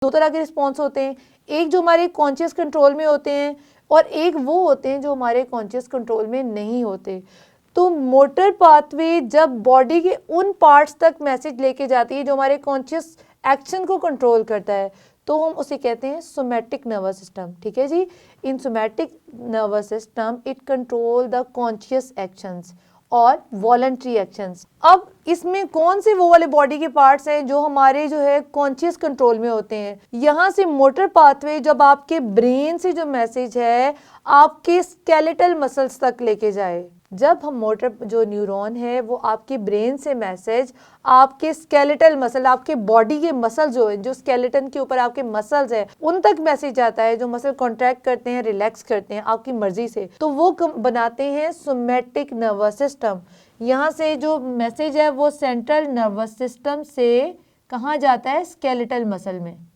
दो तरह के रिस्पॉन्स होते हैं, एक जो हमारे कॉन्शियस कंट्रोल में होते हैं और एक वो होते हैं जो हमारे कॉन्शियस कंट्रोल में नहीं होते। तो मोटर पाथवे जब बॉडी के उन पार्ट्स तक मैसेज लेके जाती है जो हमारे कॉन्शियस एक्शन को कंट्रोल करता है, तो हम उसे कहते हैं सोमैटिक नर्वस सिस्टम। ठीक है जी। In somatic nervous system it control the conscious actions और वॉलंटरी एक्शंस। अब इसमें कौन से वो वाले बॉडी के पार्ट्स हैं जो हमारे जो है कॉन्शियस कंट्रोल में होते हैं? यहाँ से मोटर पाथवे जब आपके ब्रेन से जो मैसेज है आपके स्केलेटल मसल्स तक लेके जाए, जब हम मोटर जो न्यूरॉन है वो आपके ब्रेन से मैसेज आपके स्केलेटल मसल, आपके बॉडी के मसल जो है, जो स्केलेटन के ऊपर आपके मसल्स है उन तक मैसेज आता है, जो मसल कॉन्ट्रैक्ट करते हैं, रिलैक्स करते हैं आपकी मर्जी से, तो वो बनाते हैं सोमैटिक नर्वस सिस्टम। यहाँ से जो मैसेज है वो सेंट्रल नर्वस सिस्टम से कहाँ जाता है? स्केलेटल मसल में।